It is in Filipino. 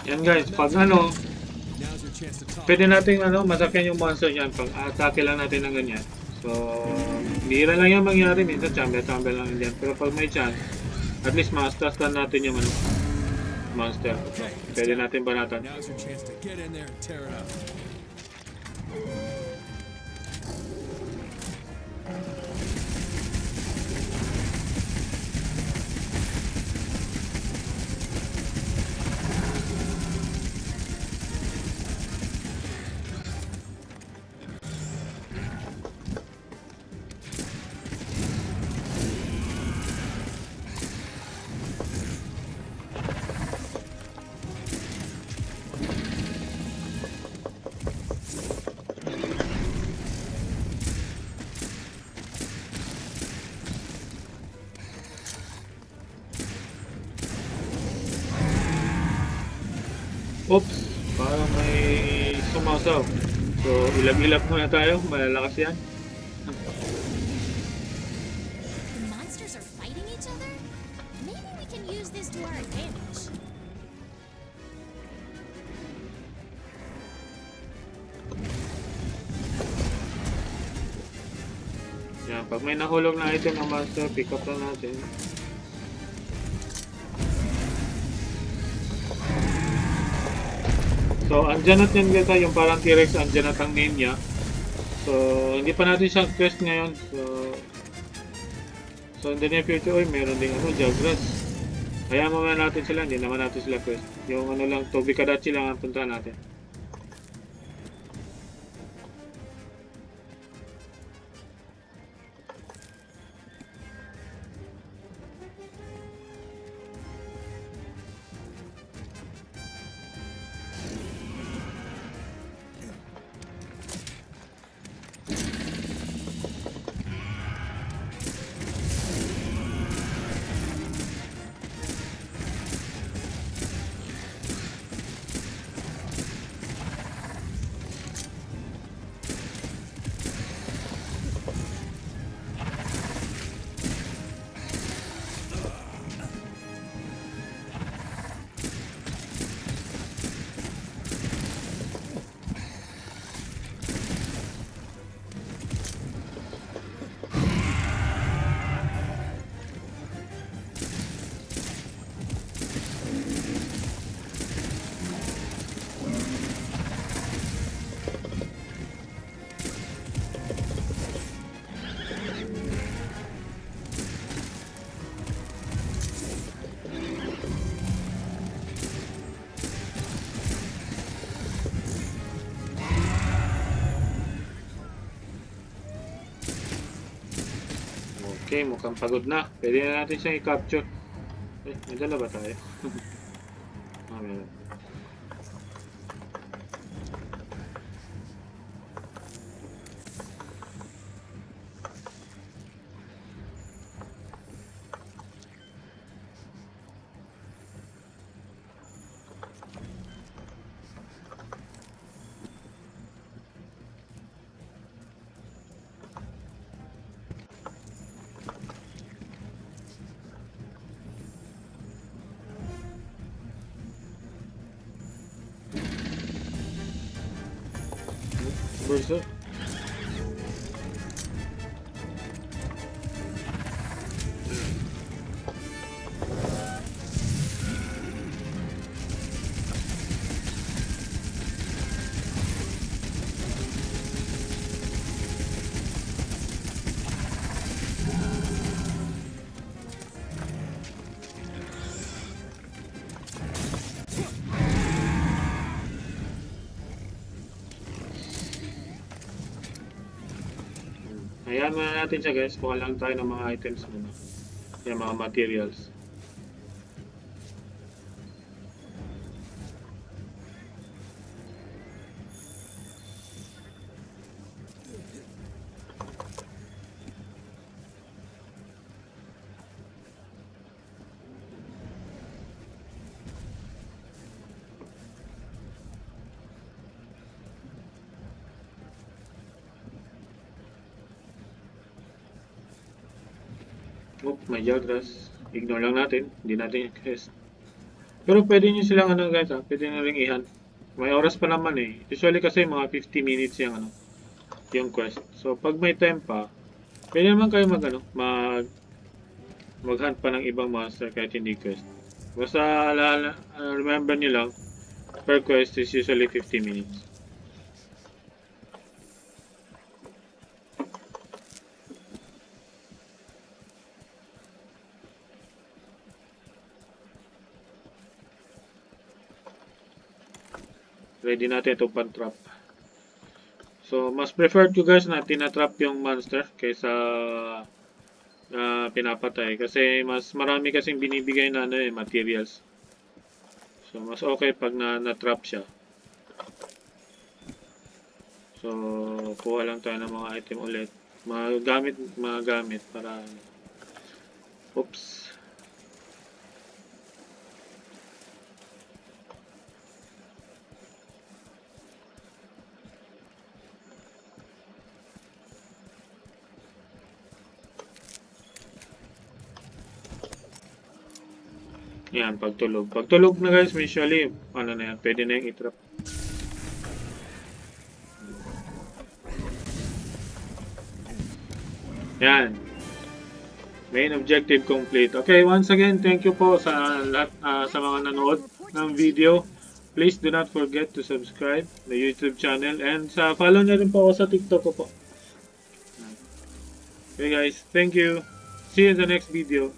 Yan guys, pag ano, pwede natin ano, masakyan yung monster yan pag atake lang natin ng ganyan. So, bihira lang yan mangyari, minsan chamber-chamber lang yan. Pero pag may chance, at least ma-stun natin yung ano, monster. So, pwede natin banatan. Oops, parang may sumasaw. So, ilap-ilap muna tayo, malalakas yan. The monsters are fighting each other? Maybe we can use this to our advantage. Yan, pag may nahulog na item ng monster, pick up lang natin. So, andyan at yan guys, yung parang T-Rex, andyan at ang name niya. So, hindi pa natin siya quest ngayon. So in the near future, meron ding ano, Jagras. Kaya mamaya natin sila, hindi naman natin sila quest. Yung ano lang, Tobikadachi lang ang punta natin. Okay, mukhang pagod na. Pwede na natin siyang i-capture. May dala ba tayo? Meron. Bursa. Hayaan muna natin siya guys. Kuha lang tayo ng mga items muna. Yung mga materials. Oh, may Jagras. Ignore lang natin. Hindi natin i-quest. Pero pwede nyo silang ano guys ha, pwede nyo ring ihan. May oras pa naman eh. Usually kasi mga 50 minutes yung ano, yung quest. So pag may time pa, pwede naman kayo mag-hunt pa ng ibang monster kahit hindi quest. Basta remember nyo lang, per quest is usually 50 minutes. Ready natin itong pan-trap. So, mas preferred ko guys na tinatrap yung monster kaysa pinapatay. Kasi mas marami kasing binibigay na ano, materials. So, mas okay pag na-trap siya. So, kuha lang tayo ng mga item ulit. Mga gamit para... Oops. Yan, pagtulog. Pagtulog na guys, usually, ano na yan, pwede na yung itrap. Yan. Main objective complete. Okay, once again, thank you po sa lahat, sa mga nanood ng video. Please do not forget to subscribe the YouTube channel and follow nyo rin po ako sa TikTok ko po. Okay guys, thank you. See you in the next video.